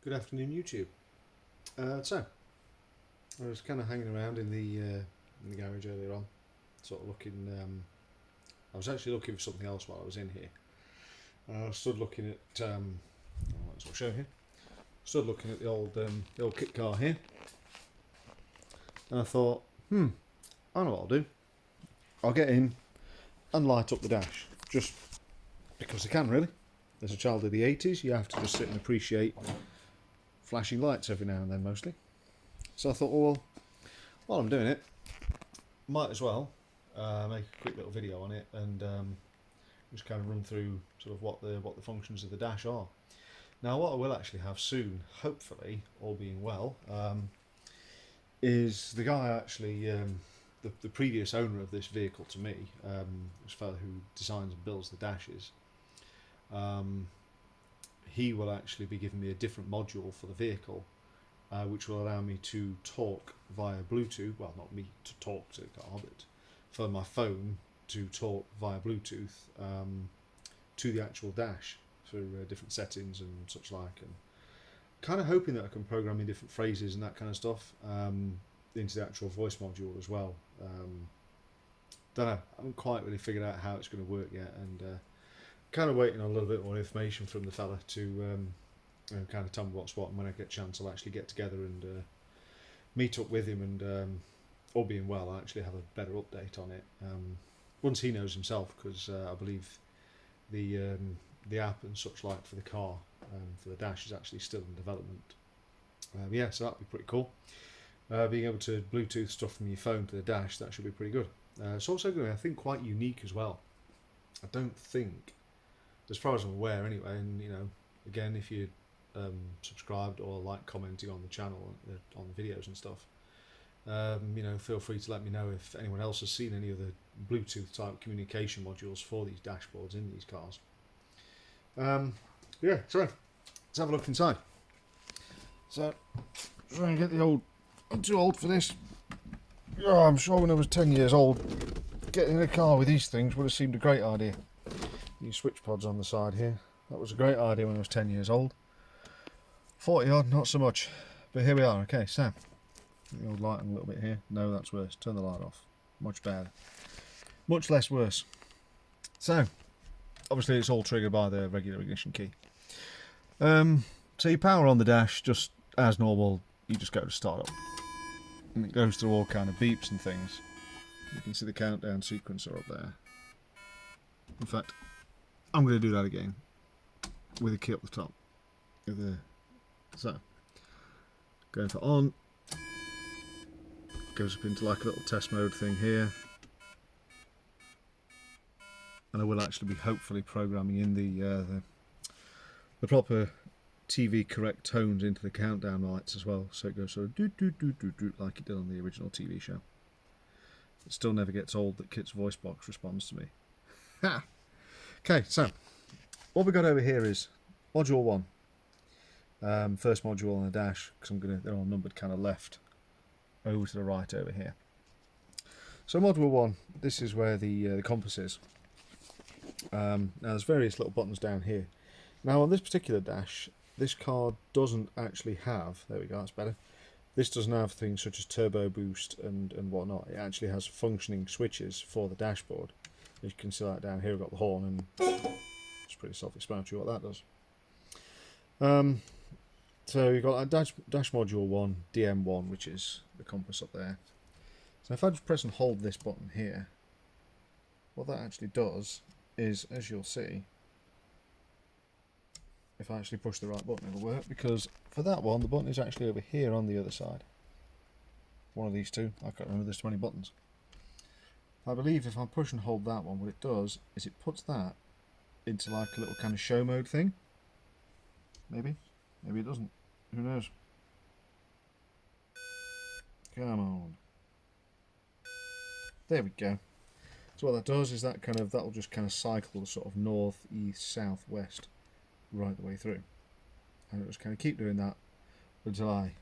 Good afternoon, YouTube. So, I was kind of hanging around in the garage earlier on, sort of looking. I was actually looking for something else while I was in here. I stood looking at. I might as well show here. Stood looking at the old KITT car here, and I thought, I know what I'll do. I'll get in and light up the dash, just because I can, really. As a child of the 80s, you have to just sit and appreciate flashing lights every now and then, mostly. So I thought, well, while I'm doing it, might as well make a quick little video on it and just kind of run through sort of what the functions of the dash are. Now, what I will actually have soon, hopefully, all being well, is the guy actually, the previous owner of this vehicle to me, this fellow who designs and builds the dashes. He will actually be giving me a different module for the vehicle, which will allow me to talk via Bluetooth. Well, not me to talk to the car, but for my phone to talk via Bluetooth to the actual dash for different settings and such like. And kind of hoping that I can program in different phrases and that kind of stuff into the actual voice module as well. Don't know. I haven't quite really figured out how it's going to work yet, and kind of waiting on a little bit more information from the fella to kind of tell me what's what, and when I get a chance I'll actually get together and meet up with him, and all being well I'll actually have a better update on it once he knows himself, because I believe the app and such like for the car, for the dash, is actually still in development. Yeah, so that'd be pretty cool. Being able to Bluetooth stuff from your phone to the dash, that should be pretty good. It's also going to be, I think, quite unique as well. I don't think, as far as I'm aware anyway, and again, if you subscribed or like commenting on the channel, on the videos and stuff, feel free to let me know if anyone else has seen any of the Bluetooth type communication modules for these dashboards in these cars. Yeah, so let's have a look inside. So, trying to get the old. I'm too old for this. Oh, I'm sure when I was 10 years old, getting in a car with these things would have seemed a great idea. These switch pods on the side here. That was a great idea when I was 10 years old. 40 odd, not so much. But here we are. Okay, so the old light on a little bit here. No, that's worse. Turn the light off. Much better. Much less worse. So, obviously it's all triggered by the regular ignition key. So you power on the dash just as normal. You just go to start up. And it goes through all kind of beeps and things. You can see the countdown sequencer up there. In fact, I'm going to do that again with a key up the top. So, going for on, goes up into like a little test mode thing here, and I will actually be hopefully programming in the proper TV correct tones into the countdown lights as well, so it goes sort of doot doot doot doot doot like it did on the original TV show. It still never gets old that KITT's voice box responds to me. Ha! Okay, so what we've got over here is module 1. First module on the dash, because they're all numbered kind of left over to the right over here. So module 1, this is where the compass is. Now there's various little buttons down here. Now on this particular dash, this car doesn't actually have, there we go, that's better. This doesn't have things such as turbo boost and whatnot. It actually has functioning switches for the dashboard. As you can see that down here, I've got the horn, and it's pretty self-explanatory what that does. So you've got dash module 1, DM1, which is the compass up there. So if I just press and hold this button here, what that actually does is, as you'll see, if I actually push the right button it'll work, because for that one the button is actually over here on the other side. One of these two, I can't remember, there's too many buttons. I believe if I push and hold that one, what it does is it puts that into like a little kind of show mode thing. Maybe it doesn't, who knows. Come on. There we go. So what that does is that'll just kind of cycle sort of north, east, south, west right the way through, and it'll just kind of keep doing that until I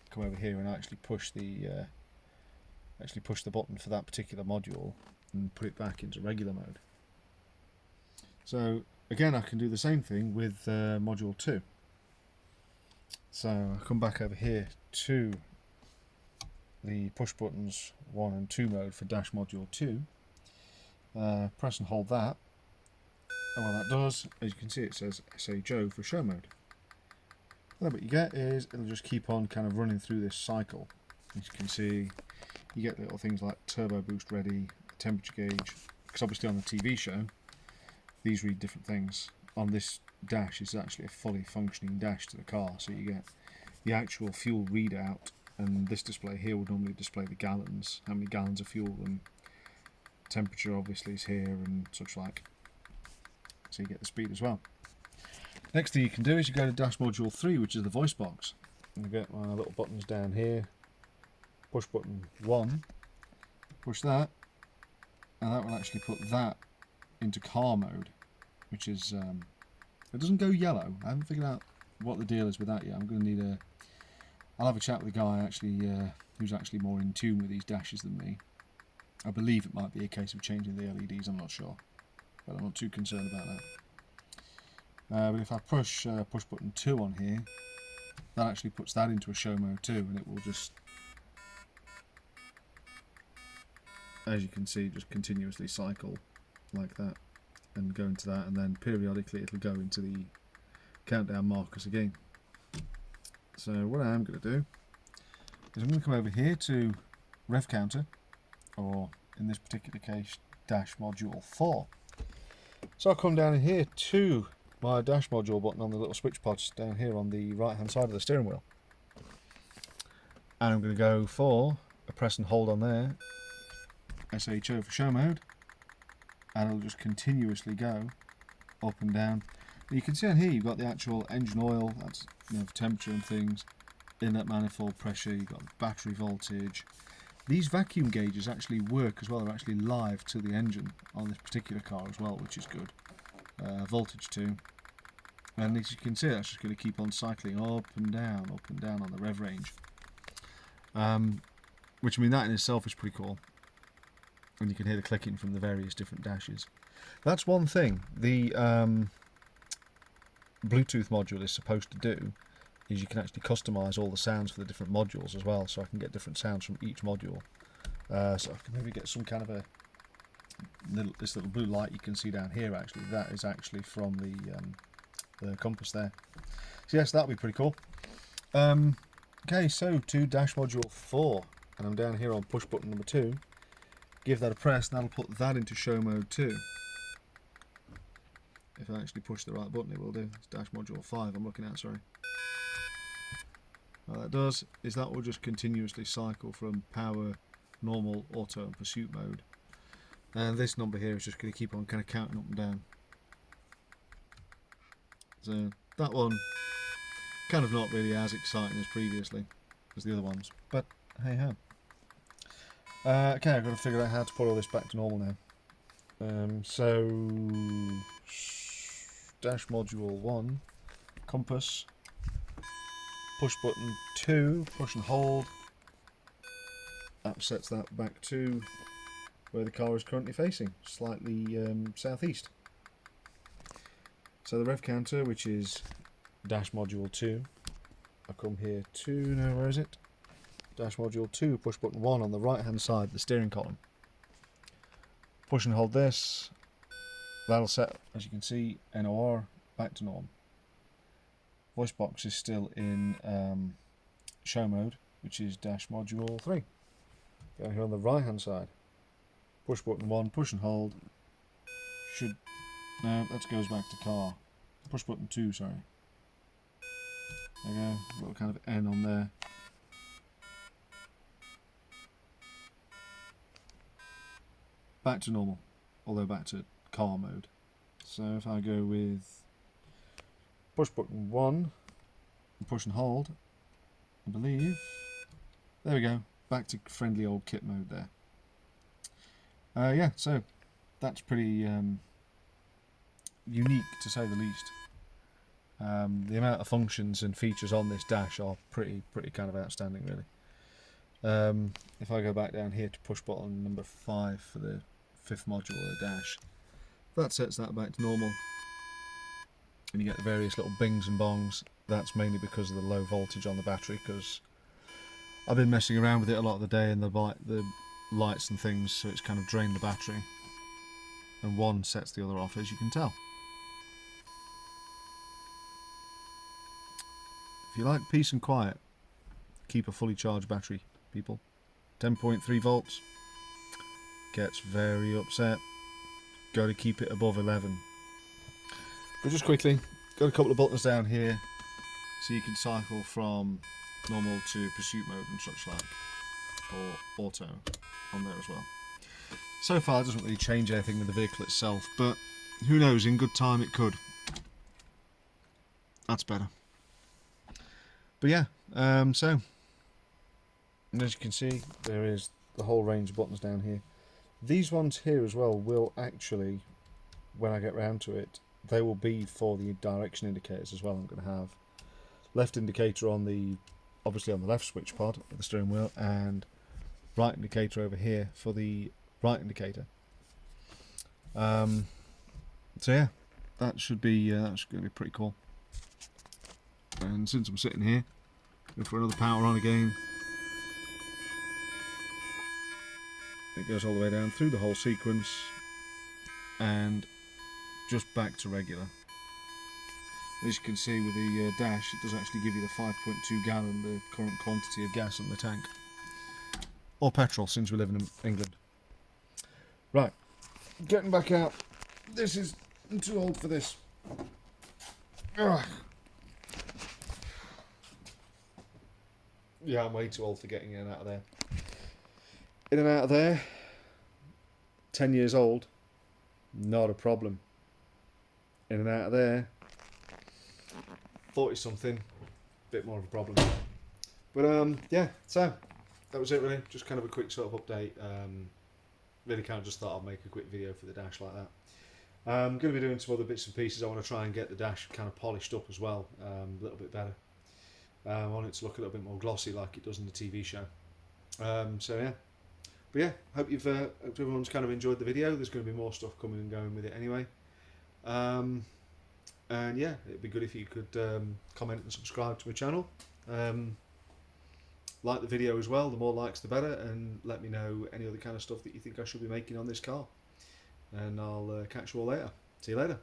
come over here and actually push the button for that particular module and put it back into regular mode. So again, I can do the same thing with module 2. So I come back over here to the push buttons 1 and 2 mode for dash module 2. Press and hold that, and what that does, as you can see, it says SHO for show mode. And what you get is it'll just keep on kind of running through this cycle. As you can see, you get little things like turbo boost ready, temperature gauge, because obviously on the TV show these read different things. On this dash is actually a fully functioning dash to the car, so you get the actual fuel readout, and this display here would normally display the gallons, how many gallons of fuel, and temperature obviously is here and such like, so you get the speed as well. Next thing you can do is you go to dash module 3, which is the voice box, and I get my little buttons down here. Push button 1, push that, and that will actually put that into car mode, which is it doesn't go yellow. I haven't figured out what the deal is with that yet. I'm going to need I'll have a chat with the guy actually who's actually more in tune with these dashes than me. I believe it might be a case of changing the LEDs, I'm not sure, but I'm not too concerned about that. But if I push button 2 on here, that actually puts that into a show mode too, and it will just, as you can see, just continuously cycle like that and go into that, and then periodically it'll go into the countdown markers again. So what I am going to do is I'm going to come over here to rev counter, or in this particular case dash module 4. So I'll come down in here to my dash module button on the little switch pods down here on the right hand side of the steering wheel, and I'm going to go for a press and hold on there, SHO for show mode, and it'll just continuously go up and down. And you can see on here you've got the actual engine oil, that's, you know, temperature and things, inlet manifold pressure, you've got battery voltage. These vacuum gauges actually work as well, they're actually live to the engine on this particular car as well, which is good. Voltage too, and as you can see that's just going to keep on cycling up and down on the rev range, which, I mean, that in itself is pretty cool, and you can hear the clicking from the various different dashes. That's one thing the Bluetooth module is supposed to do, is you can actually customize all the sounds for the different modules as well, so I can get different sounds from each module. So I can maybe get some kind of this little blue light you can see down here, actually, that is actually from the compass there. So yes, that'll be pretty cool. Okay, so to dash module 4, and I'm down here on push button number 2. Give that a press, and that'll put that into show mode too. If I actually push the right button, it will do. It's dash module 5 I'm looking at, sorry. What that does is that will just continuously cycle from power, normal, auto and pursuit mode. And this number here is just going to keep on kind of counting up and down. So that one, kind of not really as exciting as previously as the other ones, but hey ho. Okay, I've got to figure out how to put all this back to normal now. So dash module 1, compass, push button 2, push and hold. That sets that back to where the car is currently facing, slightly southeast. So the rev counter, which is dash module 2, I come here to, no, where is it? Dash module 2, push button 1 on the right hand side of the steering column. Push and hold this, that'll set, as you can see, NOR back to norm. Voice box is still in show mode, which is dash module 3. Go here on the right hand side. Push button 1, push and hold. No, that goes back to car. Push button 2, sorry. There you go, little kind of N on there. Back to normal, although back to car mode. So if I go with push button 1, and push and hold, I believe, there we go, back to friendly old KITT mode there. Yeah, so that's pretty unique to say the least. The amount of functions and features on this dash are pretty kind of outstanding, really. If I go back down here to push button number 5 for the 5th module of the dash, that sets that back to normal. and you get the various little bings and bongs. That's mainly because of the low voltage on the battery, because I've been messing around with it a lot of the day, and the lights and things, so it's kind of drained the battery, and one sets the other off, as you can tell. If you like peace and quiet, keep a fully charged battery, people. 10.3 volts, gets very upset. Got to keep it above 11. But just quickly, got a couple of buttons down here, so you can cycle from normal to pursuit mode and such like, or auto on there as well. So far it doesn't really change anything with the vehicle itself, but who knows, in good time it could. That's better. But yeah, so, and as you can see, there is the whole range of buttons down here. These ones here as well will actually, when I get round to it, they will be for the direction indicators as well. I'm going to have left indicator on the, obviously on the left switch pod of the steering wheel, and right indicator over here for the right indicator. So yeah, that should be that's going to be pretty cool. And since I'm sitting here, go for another power on again. It goes all the way down through the whole sequence and just back to regular. As you can see with the dash, it does actually give you the 5.2 gallon, the current quantity of gas in the tank. Or petrol, since we live in England. Right, getting back out. This is, I'm too old for this. Ugh. Yeah, I'm way too old for getting in and out of there. In and out of there, 10 years old, not a problem. In and out of there, 40 something, bit more of a problem. But yeah, so that was it really, just kind of a quick sort of update. Really kind of just thought I'd make a quick video for the dash like that. I'm going to be doing some other bits and pieces. I want to try and get the dash kind of polished up as well, a little bit better. I want it to look a little bit more glossy like it does in the TV show. So yeah. But yeah, hope everyone's kind of enjoyed the video. There's going to be more stuff coming and going with it anyway. And yeah, it'd be good if you could comment and subscribe to my channel. Like the video as well, the more likes the better, and let me know any other kind of stuff that you think I should be making on this car. And I'll catch you all later. See you later.